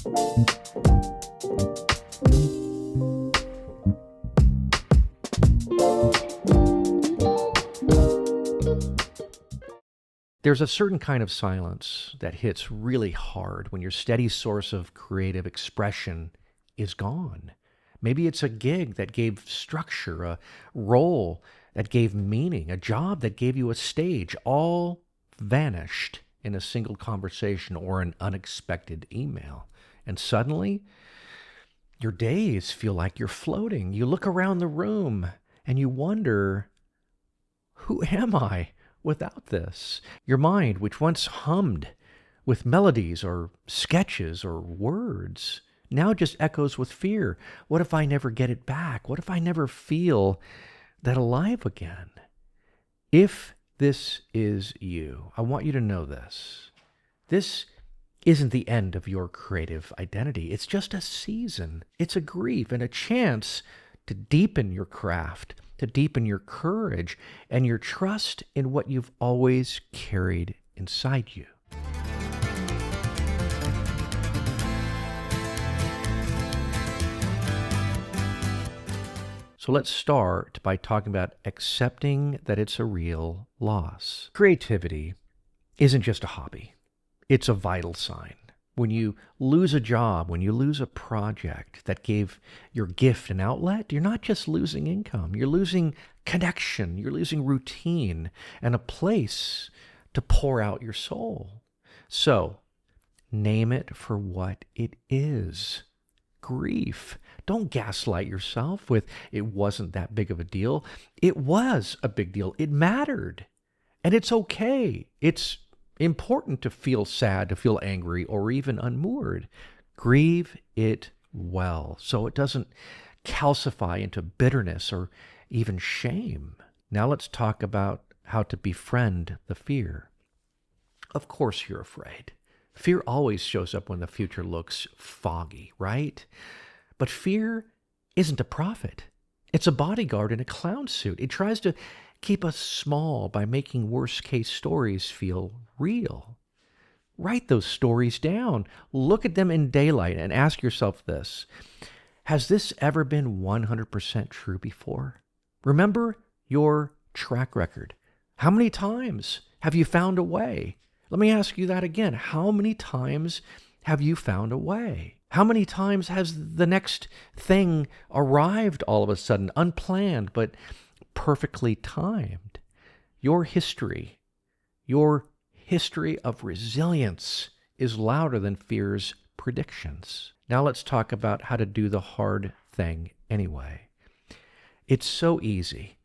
There's a certain kind of silence that hits really hard when your steady source of creative expression is gone. Maybe it's a gig that gave structure, a role that gave meaning, a job that gave you a stage, all vanished in a single conversation or an unexpected email. And suddenly, your days feel like you're floating. You look around the room and you wonder, who am I without this? Your mind, which once hummed with melodies or sketches or words, now just echoes with fear. What if I never get it back? What if I never feel that alive again? If this is you, I want you to know this. This isn't the end of your creative identity. It's just a season. It's a grief and a chance to deepen your craft, to deepen your courage and your trust in what you've always carried inside you. So let's start by talking about accepting that it's a real loss. Creativity isn't just a hobby. It's a vital sign. When you lose a job, when you lose a project that gave your gift an outlet, you're not just losing income. You're losing connection. You're losing routine and a place to pour out your soul. So, name it for what it is. Grief. Don't gaslight yourself with, it wasn't that big of a deal. It was a big deal. It mattered. And it's okay. It's important to feel sad, to feel angry, or even unmoored. Grieve it well so it doesn't calcify into bitterness or even shame. Now let's talk about how to befriend the fear. Of course you're afraid. Fear always shows up when the future looks foggy, right? But fear isn't a prophet. It's a bodyguard in a clown suit. It tries to keep us small by making worst-case stories feel real. Write those stories down. Look at them in daylight and ask yourself this. Has this ever been 100% true before? Remember your track record. How many times have you found a way? Let me ask you that again. How many times have you found a way? How many times has the next thing arrived all of a sudden, unplanned, but perfectly timed? Your history of resilience is louder than fear's predictions. Now let's talk about how to do the hard thing anyway. It's so easy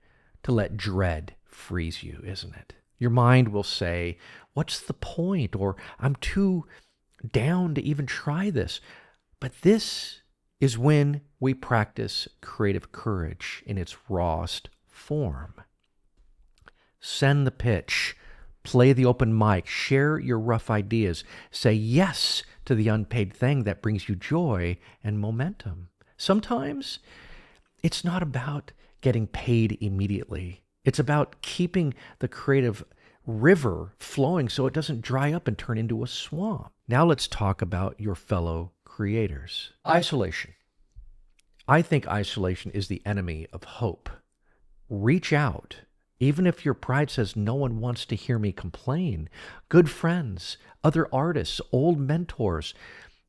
to let dread freeze you, isn't it? Your mind will say, what's the point? Or I'm too down to even try this. But this is when we practice creative courage in its rawest form. Send the pitch, play the open mic, share your rough ideas, say yes to the unpaid thing that brings you joy and momentum. Sometimes it's not about getting paid immediately. It's about keeping the creative river flowing so it doesn't dry up and turn into a swamp. Now let's talk about your fellow creators. Isolation. I think isolation is the enemy of hope. Reach out. Even if your pride says no one wants to hear me complain. Good friends, other artists, old mentors.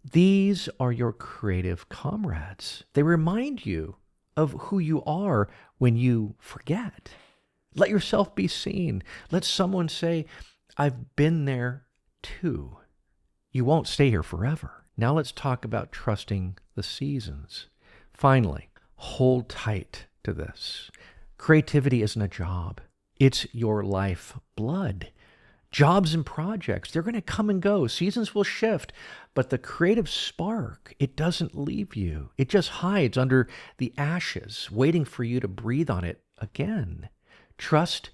These are your creative comrades. They remind you of who you are when you forget. Let yourself be seen. Let someone say, I've been there too. You won't stay here forever. Now let's talk about trusting the seasons. Finally, hold tight to this. Creativity isn't a job. It's your life blood. Jobs and projects, they're going to come and go. Seasons will shift. But the creative spark, it doesn't leave you. It just hides under the ashes, waiting for you to breathe on it again. Trust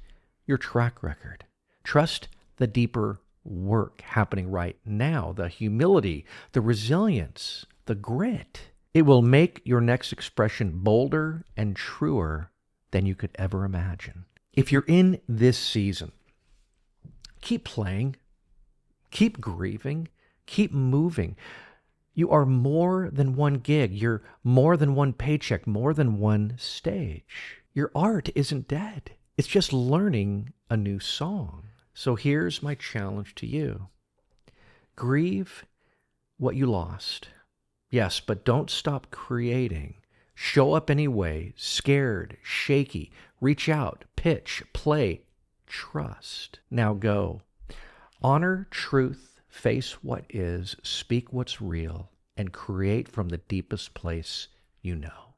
your track record. Trust the deeper work happening right now, the humility, the resilience, the grit. It will make your next expression bolder and truer than you could ever imagine. If you're in this season, keep playing, keep grieving, keep moving. You are more than one gig. You're more than one paycheck, more than one stage. Your art isn't dead. It's just learning a new song. So here's my challenge to you. Grieve what you lost. Yes, but don't stop creating. Show up anyway, scared, shaky. Reach out, pitch, play, trust. Now go. Honor truth, face what is, speak what's real, and create from the deepest place you know.